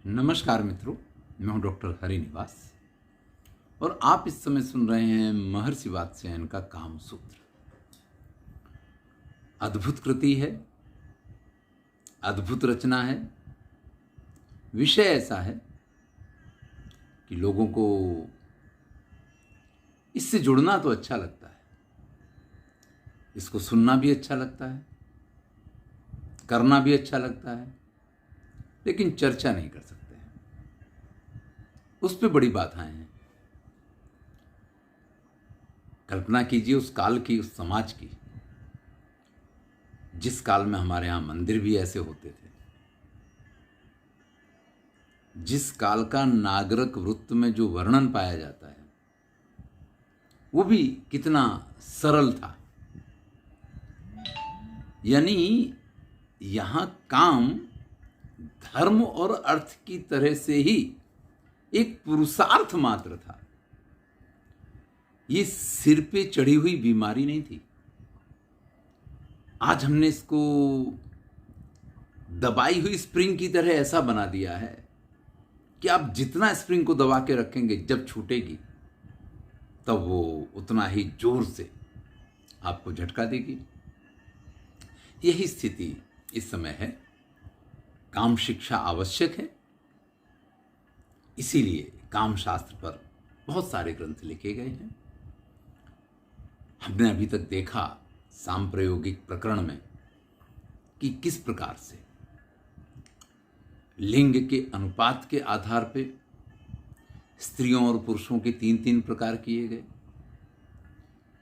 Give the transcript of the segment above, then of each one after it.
नमस्कार मित्रों, मैं हूं डॉक्टर हरिनिवास और आप इस समय सुन रहे हैं महर्षि वात्स्यायन का कामसूत्र। अद्भुत कृति है, अद्भुत रचना है। विषय ऐसा है कि लोगों को इससे जुड़ना तो अच्छा लगता है, इसको सुनना भी अच्छा लगता है, करना भी अच्छा लगता है, लेकिन चर्चा नहीं कर सकते हैं। उस पे बड़ी बाधाएं हैं। कल्पना कीजिए उस काल की, उस समाज की, जिस काल में हमारे यहां मंदिर भी ऐसे होते थे, जिस काल का नागरिक वृत्त में जो वर्णन पाया जाता है वो भी कितना सरल था। यानी यहां काम धर्म और अर्थ की तरह से ही एक पुरुषार्थ मात्र था। ये सिर पे चढ़ी हुई बीमारी नहीं थी। आज हमने इसको दबाई हुई स्प्रिंग की तरह ऐसा बना दिया है कि आप जितना स्प्रिंग को दबा के रखेंगे, जब छूटेगी तब वो उतना ही जोर से आपको झटका देगी। यही स्थिति इस समय है। काम शिक्षा आवश्यक है, इसीलिए काम शास्त्र पर बहुत सारे ग्रंथ लिखे गए हैं। हमने अभी तक देखा सांप्रयोगिक प्रकरण में कि किस प्रकार से लिंग के अनुपात के आधार पे स्त्रियों और पुरुषों के 3-3 प्रकार किए गए।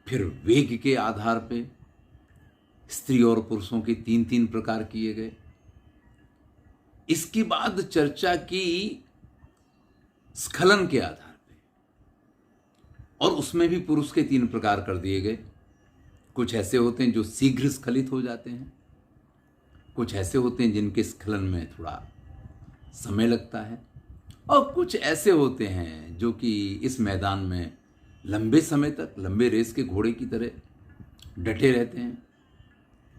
फिर वेग के आधार पे स्त्री और पुरुषों के 3-3 प्रकार किए गए। इसके बाद चर्चा की स्खलन के आधार पे, और उसमें भी पुरुष के 3 प्रकार कर दिए गए। कुछ ऐसे होते हैं जो शीघ्र स्खलित हो जाते हैं, कुछ ऐसे होते हैं जिनके स्खलन में थोड़ा समय लगता है, और कुछ ऐसे होते हैं जो कि इस मैदान में लंबे समय तक, लंबे रेस के घोड़े की तरह डटे रहते हैं।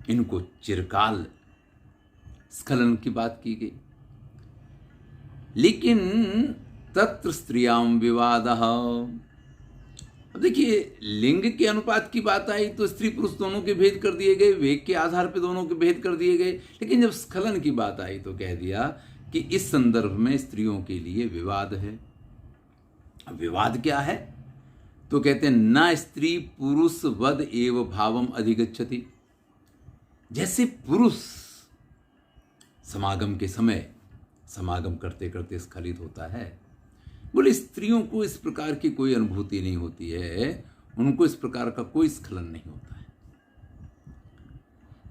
इनको चिरकाल स्खलन की बात की गई। लेकिन तत्र स्त्रियां विवादः। अब देखिए, लिंग के अनुपात की बात आई तो स्त्री पुरुष दोनों के भेद कर दिए गए, वेग के आधार पर दोनों के भेद कर दिए गए। लेकिन जब स्खलन की बात आई तो कह दिया कि इस संदर्भ में स्त्रियों के लिए विवाद है। अब विवाद क्या है? तो कहते हैं न स्त्री पुरुष वद एव भावम अधिगच्छति। जैसे पुरुष समागम के समय समागम करते करते स्खलित होता है, बोले स्त्रियों को इस प्रकार की कोई अनुभूति नहीं होती है, उनको इस प्रकार का कोई स्खलन नहीं होता है।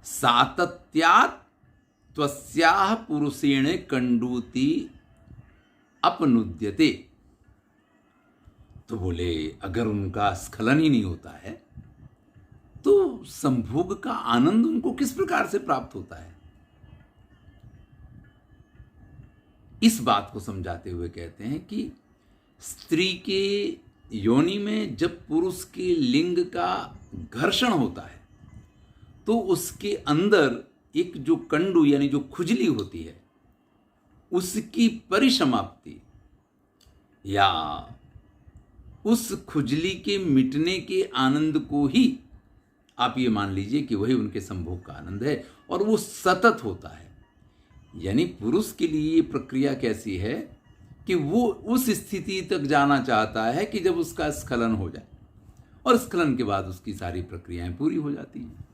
सातत्यात् त्वस्याः पुरुषेण कंडूति अपनुद्यते। तो बोले अगर उनका स्खलन ही नहीं होता है तो संभोग का आनंद उनको किस प्रकार से प्राप्त होता है? इस बात को समझाते हुए कहते हैं कि स्त्री के योनि में जब पुरुष के लिंग का घर्षण होता है तो उसके अंदर एक जो कंडू यानी जो खुजली होती है, उसकी परिसमाप्ति या उस खुजली के मिटने के आनंद को ही आप ये मान लीजिए कि वही उनके संभोग का आनंद है, और वो सतत होता है। यानी पुरुष के लिए ये प्रक्रिया कैसी है कि वो उस स्थिति तक जाना चाहता है कि जब उसका स्खलन हो जाए, और स्खलन के बाद उसकी सारी प्रक्रियाएं पूरी हो जाती हैं।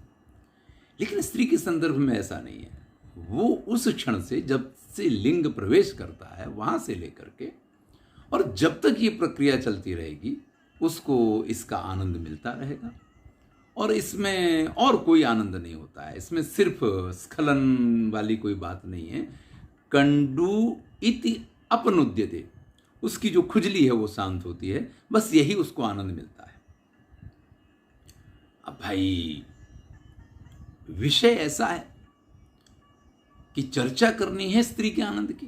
लेकिन स्त्री के संदर्भ में ऐसा नहीं है। वो उस क्षण से, जब से लिंग प्रवेश करता है वहां से लेकर के, और जब तक ये प्रक्रिया चलती रहेगी उसको इसका आनंद मिलता रहेगा, और इसमें और कोई आनंद नहीं होता है। इसमें सिर्फ स्खलन वाली कोई बात नहीं है। कंडू इति अपनुद्यते, उसकी जो खुजली है वो शांत होती है, बस यही उसको आनंद मिलता है। अब भाई विषय ऐसा है कि चर्चा करनी है स्त्री के आनंद की।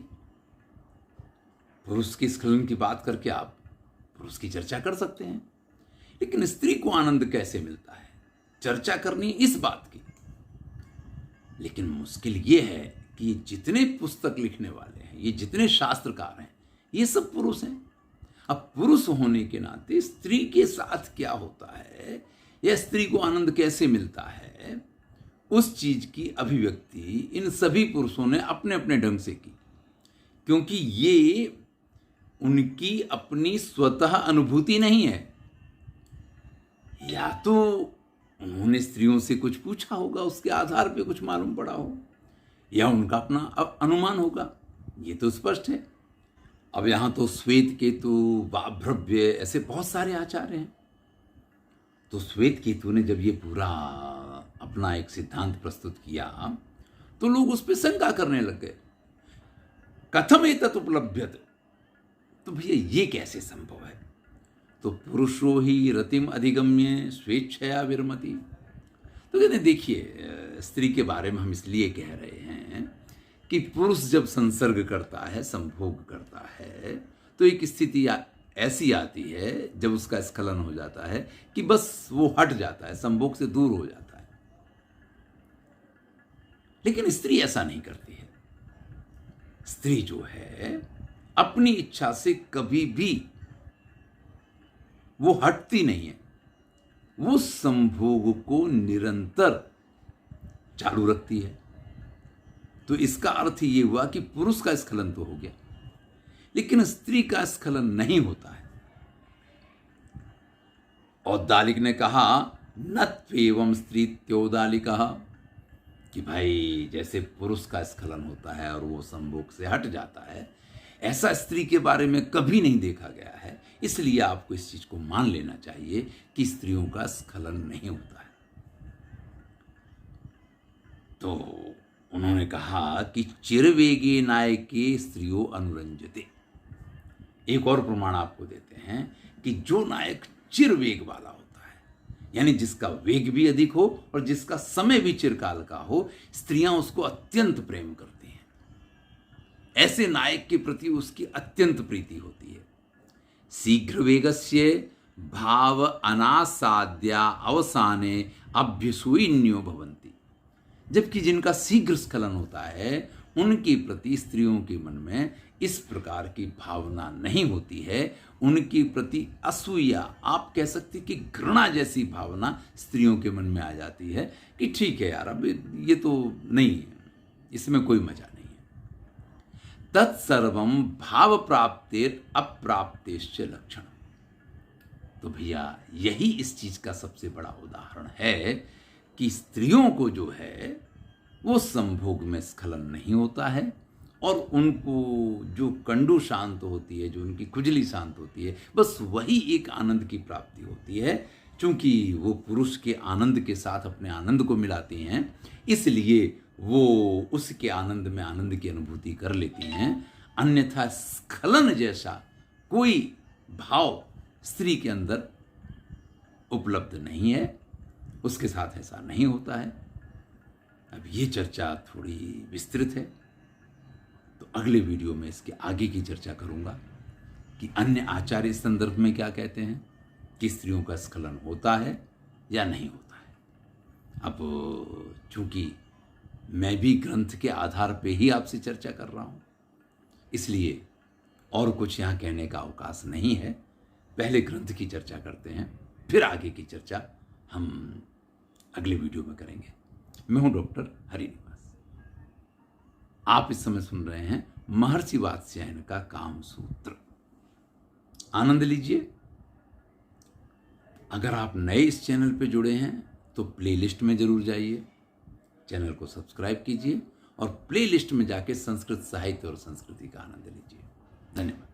पुरुष की स्खलन की बात करके आप पुरुष की चर्चा कर सकते हैं, लेकिन स्त्री को आनंद कैसे मिलता है, चर्चा करनी इस बात की। लेकिन मुश्किल ये है कि जितने पुस्तक लिखने वाले हैं, हैं, ये जितने शास्त्रकार हैं, ये सब पुरुष हैं। अब पुरुष होने के नाते स्त्री के साथ क्या होता है या स्त्री को आनंद कैसे मिलता है, उस चीज की अभिव्यक्ति इन सभी पुरुषों ने अपने अपने ढंग से की, क्योंकि ये उनकी अपनी स्वतः अनुभूति नहीं है। या तो उन्होंने स्त्रियों से कुछ पूछा होगा, उसके आधार पे कुछ मालूम पड़ा हो, या उनका अपना अनुमान होगा, ये तो स्पष्ट है। अब यहां तो श्वेत केतु, वाभ्रव्य, ऐसे बहुत सारे आचार्य हैं। तो श्वेत केतु ने जब ये पूरा अपना एक सिद्धांत प्रस्तुत किया तो लोग उस पर शंका करने लग गए, कथम एतत् उपलभ्यते, तो भैया ये कैसे संभव है? तो पुरुषो ही रतिम अधिगम्य स्वेच्छया विरमति। तो कहते हैं देखिए, स्त्री के बारे में हम इसलिए कह रहे हैं कि पुरुष जब संसर्ग करता है, संभोग करता है, तो एक स्थिति ऐसी आती है जब उसका स्खलन हो जाता है कि बस वो हट जाता है, संभोग से दूर हो जाता है। लेकिन स्त्री ऐसा नहीं करती है। स्त्री जो है अपनी इच्छा से कभी भी वो हटती नहीं है, वो संभोग को निरंतर चालू रखती है। तो इसका अर्थ ये हुआ कि पुरुष का स्खलन तो हो गया, लेकिन स्त्री का स्खलन नहीं होता है। औद्दालिक ने कहा न त्वेवं स्त्रीत्योदालिका, कि भाई जैसे पुरुष का स्खलन होता है और वो संभोग से हट जाता है, ऐसा स्त्री के बारे में कभी नहीं देखा गया है। इसलिए आपको इस चीज को मान लेना चाहिए कि स्त्रियों का स्खलन नहीं होता है। तो उन्होंने कहा कि चिरवेगे नायके स्त्रियों अनुरंजते। एक और प्रमाण आपको देते हैं कि जो नायक चिरवेग वाला होता है, यानी जिसका वेग भी अधिक हो और जिसका समय भी चिरकाल का हो, स्त्रियां उसको अत्यंत प्रेम करती हैं। ऐसे नायक के प्रति उसकी अत्यंत प्रीति होती है। शीघ्र वेगस्य भाव अनासाद्या अवसाने अभ्यसूइन्यो भवन्ति। जबकि जिनका शीघ्र स्खलन होता है, उनके प्रति स्त्रियों के मन में इस प्रकार की भावना नहीं होती है। उनके प्रति असूया, आप कह सकते कि घृणा जैसी भावना स्त्रियों के मन में आ जाती है कि ठीक है यार, अब ये तो नहीं है, इसमें कोई मजा नहीं है। तत्सर्वम भाव प्राप्तेर अप्राप्तेश्च लक्षण। तो भैया यही इस चीज का सबसे बड़ा उदाहरण है कि स्त्रियों को जो है वो संभोग में स्खलन नहीं होता है, और उनको जो कंडू शांत होती है, जो उनकी खुजली शांत होती है, बस वही एक आनंद की प्राप्ति होती है। चूंकि वो पुरुष के आनंद के साथ अपने आनंद को मिलाती हैं, इसलिए वो उसके आनंद में आनंद की अनुभूति कर लेती हैं। अन्यथा स्खलन जैसा कोई भाव स्त्री के अंदर उपलब्ध नहीं है, उसके साथ ऐसा नहीं होता है। अब ये चर्चा थोड़ी विस्तृत है, तो अगले वीडियो में इसके आगे की चर्चा करूंगा कि अन्य आचार्य इस संदर्भ में क्या कहते हैं कि स्त्रियों का स्खलन होता है या नहीं होता है। अब चूंकि मैं भी ग्रंथ के आधार पे ही आपसे चर्चा कर रहा हूं, इसलिए और कुछ यहाँ कहने का अवकाश नहीं है। पहले ग्रंथ की चर्चा करते हैं, फिर आगे की चर्चा हम अगले वीडियो में करेंगे। मैं हूं डॉक्टर हरिनिवास। आप इस समय सुन रहे हैं महर्षि वात्स्यायन का काम सूत्र। आनंद लीजिए। अगर आप नए इस चैनल पे जुड़े हैं तो प्लेलिस्ट में जरूर जाइए, चैनल को सब्सक्राइब कीजिए और प्लेलिस्ट में जाके संस्कृत साहित्य और संस्कृति का आनंद लीजिए। धन्यवाद।